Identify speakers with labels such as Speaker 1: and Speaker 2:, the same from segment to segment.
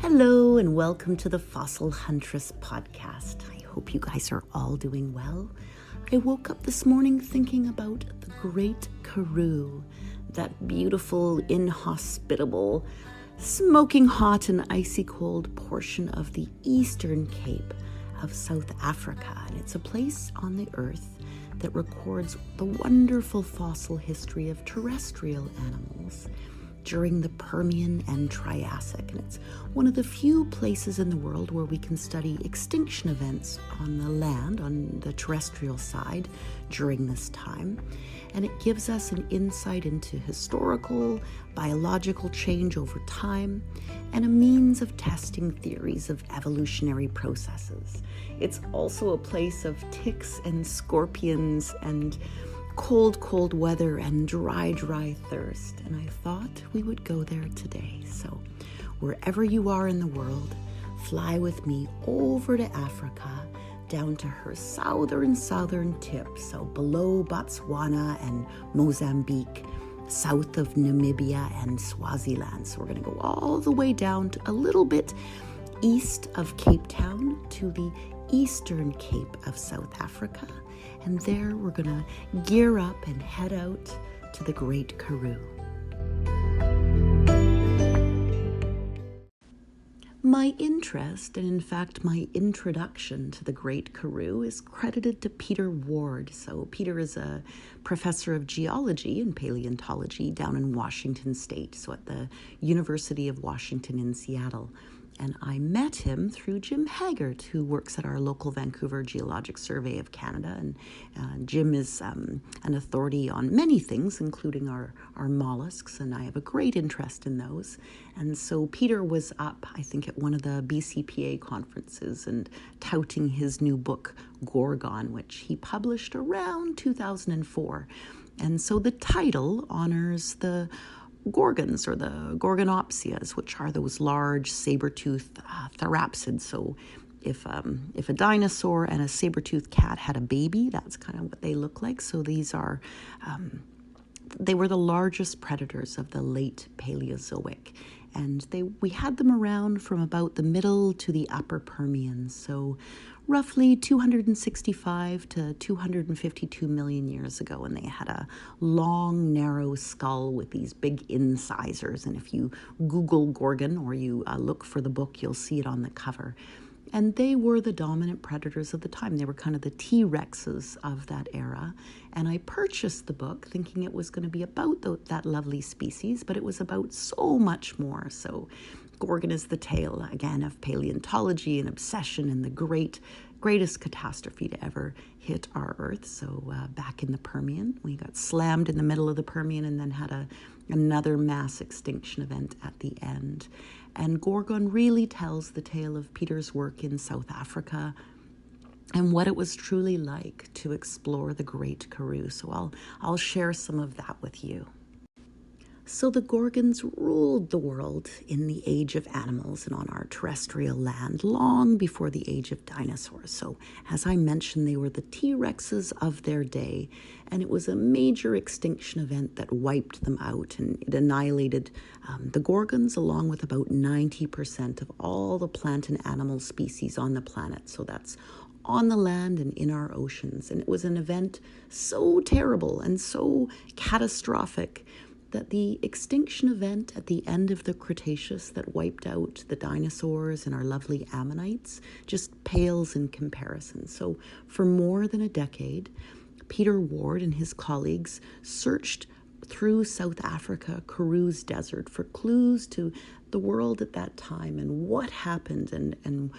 Speaker 1: Hello and welcome to the Fossil Huntress podcast. I hope you guys are all doing well. I woke up this morning thinking about the Great Karoo, that beautiful, inhospitable, smoking hot and icy cold portion of the eastern Cape of South Africa. And it's a place on the earth that records the wonderful fossil history of terrestrial animals during the Permian and Triassic. And it's one of the few places in the world where we can study extinction events on the land, on the terrestrial side, during this time. And it gives us an insight into historical, biological change over time, and a means of testing theories of evolutionary processes. It's also a place of ticks and scorpions and cold weather and dry thirst, and I thought we would go there today. So wherever you are in the world, fly with me over to Africa, down to her southern tip, so below Botswana and Mozambique, south of Namibia and Swaziland. So we're going to go all the way down to a little bit east of Cape Town to the Eastern Cape of South Africa. And there we're going to gear up and head out to the Great Karoo. My interest, and in fact my introduction to the Great Karoo, is credited to Peter Ward. So Peter is a professor of geology and paleontology down in Washington State, so at the University of Washington in Seattle. And I met him through Jim Haggart, who works at our local Vancouver Geologic Survey of Canada. And Jim is an authority on many things, including our mollusks, and I have a great interest in those. And so Peter was up, I think, at one of the BCPA conferences and touting his new book, Gorgon, which he published around 2004. And so the title honors the Gorgons, or the Gorgonopsias, which are those large sabre-toothed therapsids. So if a dinosaur and a sabre-toothed cat had a baby, that's kind of what they look like. So these are, they were the largest predators of the late Paleozoic. And we had them around from about the middle to the Upper Permian. So roughly 265 to 252 million years ago, and they had a long, narrow skull with these big incisors. And if you Google Gorgon or you look for the book, you'll see it on the cover. And they were the dominant predators of the time. They were kind of the T-Rexes of that era. And I purchased the book thinking it was going to be about that lovely species, but it was about so much more. So Gorgon is the tale, again, of paleontology and obsession and the greatest catastrophe to ever hit our Earth. So back in the Permian, we got slammed in the middle of the Permian and then had another mass extinction event at the end. And Gorgon really tells the tale of Peter's work in South Africa and what it was truly like to explore the Great Karoo. So I'll share some of that with you. So the Gorgons ruled the world in the age of animals and on our terrestrial land long before the age of dinosaurs. So as I mentioned, they were the T-Rexes of their day, and it was a major extinction event that wiped them out, and it annihilated the Gorgons along with about 90% of all the plant and animal species on the planet. So that's on the land and in our oceans. And it was an event so terrible and so catastrophic that the extinction event at the end of the Cretaceous that wiped out the dinosaurs and our lovely ammonites just pales in comparison. So for more than a decade, Peter Ward and his colleagues searched through South Africa, Karoo's desert, for clues to the world at that time and what happened, and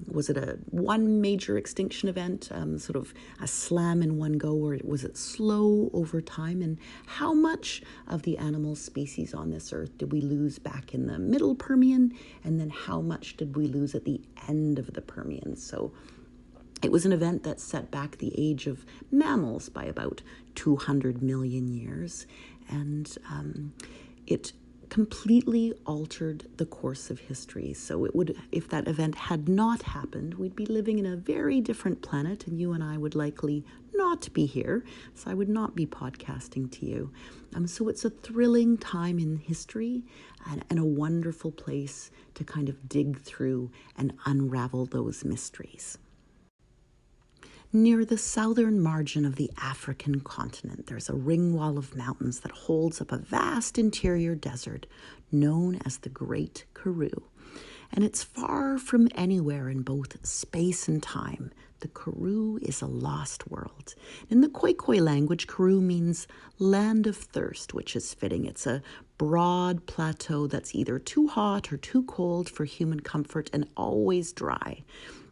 Speaker 1: was it one major extinction event, sort of a slam in one go, or was it slow over time, and how much of the animal species on this earth did we lose back in the middle Permian, and then how much did we lose at the end of the Permian? So it was an event that set back the age of mammals by about 200 million years, and it completely altered the course of history. So it would, if that event had not happened, we'd be living in a very different planet, and you and I would likely not be here. So I would not be podcasting to you. So it's a thrilling time in history and a wonderful place to kind of dig through and unravel those mysteries. Near the southern margin of the African continent, there's a ring wall of mountains that holds up a vast interior desert known as the Great Karoo. And it's far from anywhere in both space and time. The Karoo is a lost world. In the Khoikhoi language, Karoo means land of thirst, which is fitting. It's a broad plateau that's either too hot or too cold for human comfort and always dry.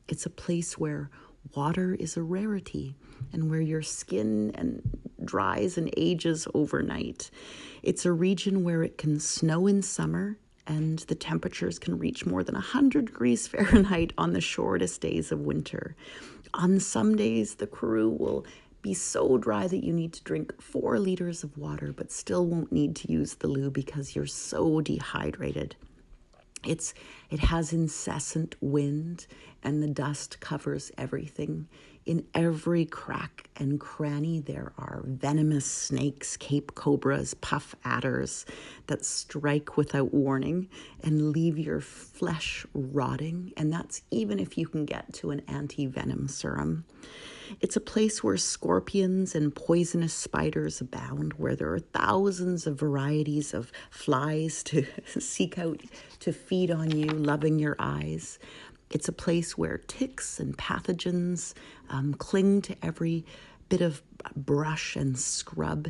Speaker 1: It's a place where water is a rarity and where your skin dries and ages overnight. It's a region where it can snow in summer and the temperatures can reach more than 100 degrees Fahrenheit on the shortest days of winter. On some days, the Karoo will be so dry that you need to drink 4 liters of water, but still won't need to use the loo because you're so dehydrated. It has incessant wind, and the dust covers everything. In every crack and cranny, there are venomous snakes, cape cobras, puff adders that strike without warning and leave your flesh rotting. And that's even if you can get to an anti-venom serum. It's a place where scorpions and poisonous spiders abound, where there are thousands of varieties of flies to seek out to feed on you, loving your eyes. It's a place where ticks and pathogens cling to every bit of brush and scrub,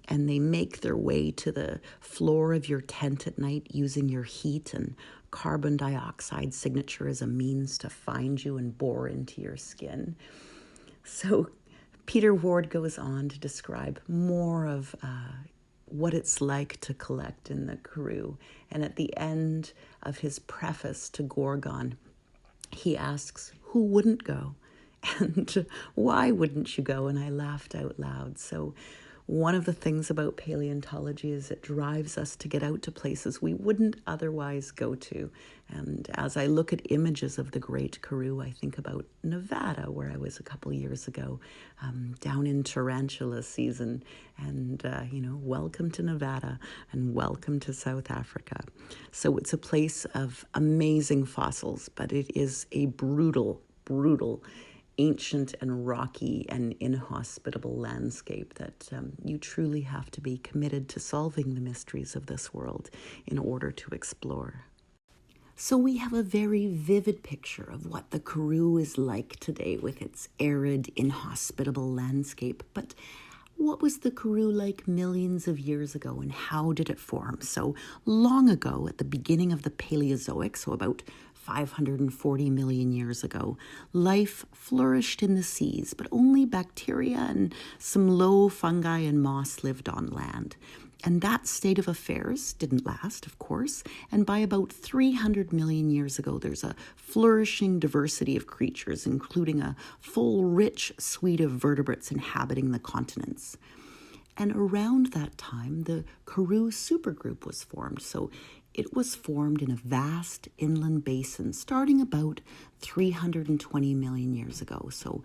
Speaker 1: and they make their way to the floor of your tent at night using your heat and carbon dioxide signature as a means to find you and bore into your skin. So Peter Ward goes on to describe more of what it's like to collect in the Karoo. And at the end of his preface to Gorgon, he asks, who wouldn't go? And why wouldn't you go? And I laughed out loud. So one of the things about paleontology is it drives us to get out to places we wouldn't otherwise go to. And as I look at images of the Great Karoo, I think about Nevada, where I was a couple years ago, down in tarantula season. And, welcome to Nevada and welcome to South Africa. So it's a place of amazing fossils, but it is a brutal, ancient and rocky and inhospitable landscape that you truly have to be committed to solving the mysteries of this world in order to explore. So we have a very vivid picture of what the Karoo is like today with its arid, inhospitable landscape. But what was the Karoo like millions of years ago, and how did it form? So long ago, at the beginning of the Paleozoic, so about 540 million years ago, life flourished in the seas, but only bacteria and some low fungi and moss lived on land. And that state of affairs didn't last, of course, and by about 300 million years ago, there's a flourishing diversity of creatures, including a full, rich suite of vertebrates inhabiting the continents. And around that time, the Karoo supergroup was formed. So it was formed in a vast inland basin starting about 320 million years ago. So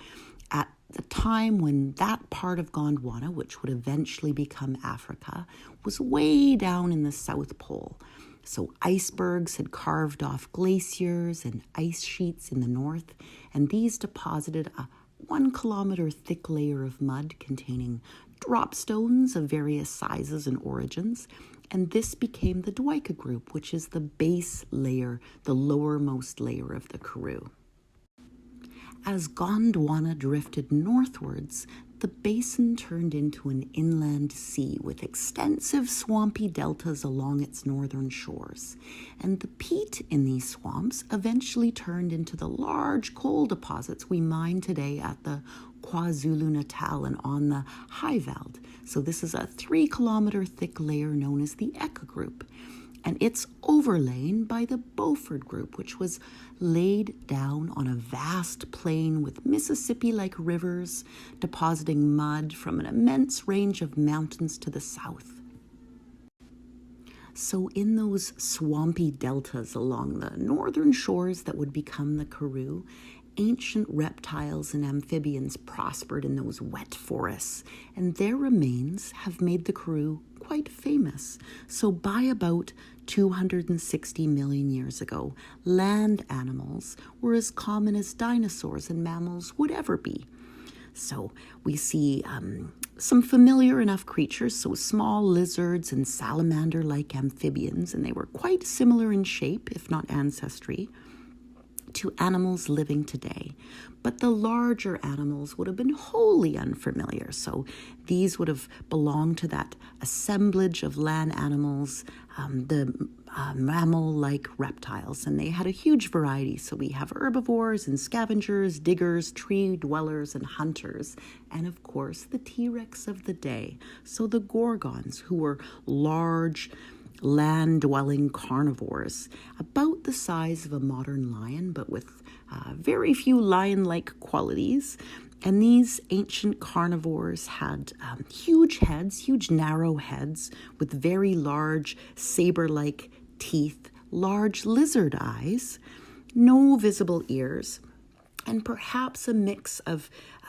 Speaker 1: at the time when that part of Gondwana, which would eventually become Africa, was way down in the South Pole. So icebergs had carved off glaciers and ice sheets in the north, and these deposited a 1 kilometer thick layer of mud containing drop stones of various sizes and origins. And this became the Dwika group, which is the base layer, the lowermost layer of the Karoo. As Gondwana drifted northwards, the basin turned into an inland sea with extensive swampy deltas along its northern shores. And the peat in these swamps eventually turned into the large coal deposits we mine today at the KwaZulu-Natal and on the Highveld. So this is a 3 kilometer thick layer known as the Eka group. And it's overlain by the Beaufort group, which was laid down on a vast plain with Mississippi-like rivers depositing mud from an immense range of mountains to the south. So in those swampy deltas along the northern shores that would become the Karoo, ancient reptiles and amphibians prospered in those wet forests, and their remains have made the Karoo quite famous. So by about 260 million years ago, land animals were as common as dinosaurs and mammals would ever be. So we see some familiar enough creatures, so small lizards and salamander-like amphibians, and they were quite similar in shape, if not ancestry, to animals living today. But the larger animals would have been wholly unfamiliar. So these would have belonged to that assemblage of land animals, the mammal-like reptiles, and they had a huge variety. So we have herbivores and scavengers, diggers, tree dwellers, and hunters, and of course the T-Rex of the day. So the Gorgons, who were large, land-dwelling carnivores, about the size of a modern lion, but with very few lion-like qualities. And these ancient carnivores had huge heads, huge narrow heads, with very large saber-like teeth, large lizard eyes, no visible ears, and perhaps a mix of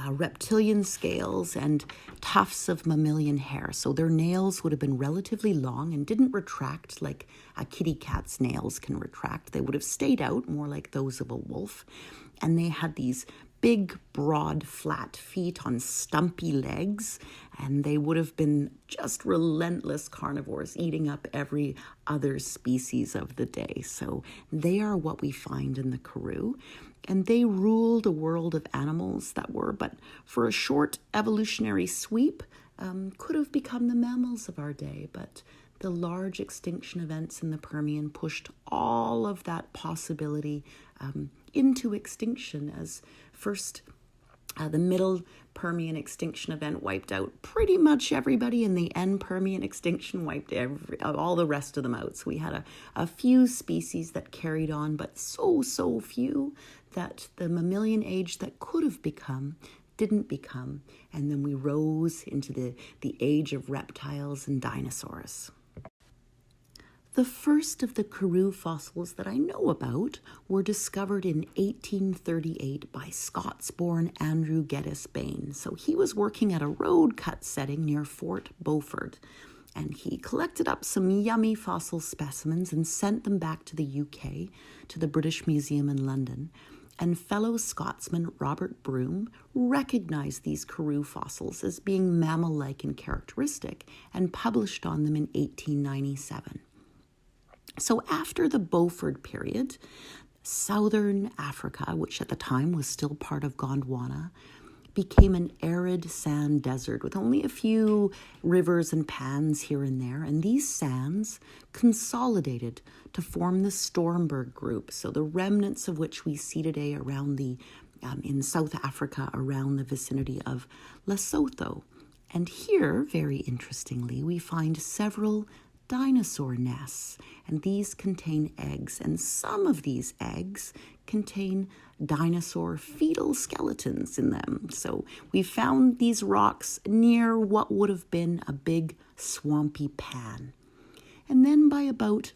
Speaker 1: reptilian scales and tufts of mammalian hair. So their nails would have been relatively long and didn't retract like a kitty cat's nails can retract. They would have stayed out more like those of a wolf. And they had these big, broad, flat feet on stumpy legs, and they would have been just relentless carnivores, eating up every other species of the day. So they are what we find in the Karoo, and they ruled a world of animals that were, but for a short evolutionary sweep, could have become the mammals of our day. But the large extinction events in the Permian pushed all of that possibility into extinction, as first the middle Permian extinction event wiped out pretty much everybody, and the end Permian extinction wiped all the rest of them out. So we had a few species that carried on, but so few that the mammalian age that could have become didn't become. And then we rose into the age of reptiles and dinosaurs. The first of the Karoo fossils that I know about were discovered in 1838 by Scots-born Andrew Geddes Bain. So he was working at a road cut setting near Fort Beaufort, and he collected up some yummy fossil specimens and sent them back to the UK, to the British Museum in London. And fellow Scotsman Robert Broom recognized these Karoo fossils as being mammal-like in characteristic and published on them in 1897. So after the Beaufort period, southern Africa, which at the time was still part of Gondwana, became an arid sand desert with only a few rivers and pans here and there. And these sands consolidated to form the Stormberg group, so the remnants of which we see today around in South Africa, around the vicinity of Lesotho. And here, very interestingly, we find several dinosaur nests, and these contain eggs, and some of these eggs contain dinosaur fetal skeletons in them. So we found these rocks near what would have been a big swampy pan. And then by about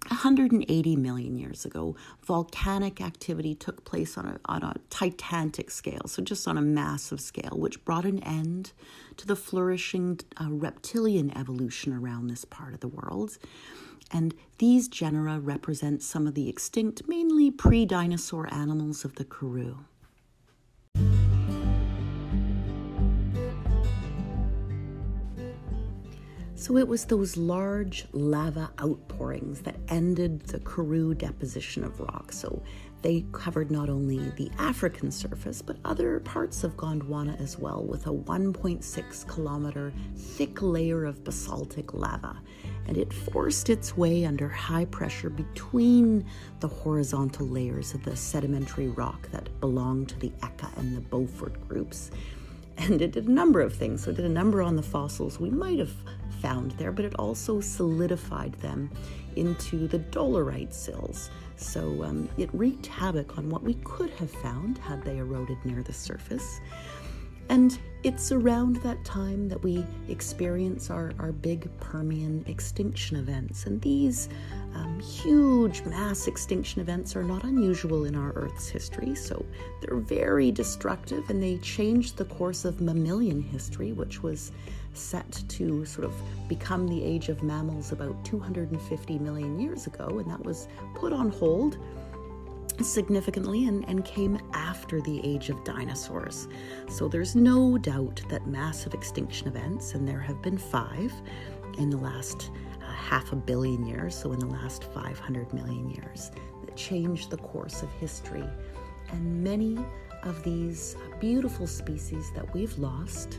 Speaker 1: 180 million years ago, volcanic activity took place on a titanic scale, so just on a massive scale, which brought an end to the flourishing reptilian evolution around this part of the world. And these genera represent some of the extinct, mainly pre-dinosaur animals of the Karoo. So it was those large lava outpourings that ended the Karoo deposition of rock. So they covered not only the African surface, but other parts of Gondwana as well, with a 1.6 kilometer thick layer of basaltic lava. And it forced its way under high pressure between the horizontal layers of the sedimentary rock that belonged to the Eka and the Beaufort groups. And it did a number of things. So it did a number on the fossils we might have found there, but it also solidified them into the dolerite sills. So it wreaked havoc on what we could have found had they eroded near the surface. And it's around that time that we experience our big Permian extinction events. And these huge mass extinction events are not unusual in our Earth's history. So they're very destructive, and they changed the course of mammalian history, which was set to sort of become the age of mammals about 250 million years ago. And that was put on hold significantly and came after the age of dinosaurs. So there's no doubt that massive extinction events, and there have been 5 in the last 500 million years, so in the last 500 million years, that changed the course of history. And many of these beautiful species that we've lost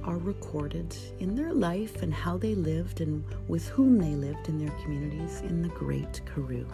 Speaker 1: are recorded in their life and how they lived and with whom they lived in their communities in the Great Karoo.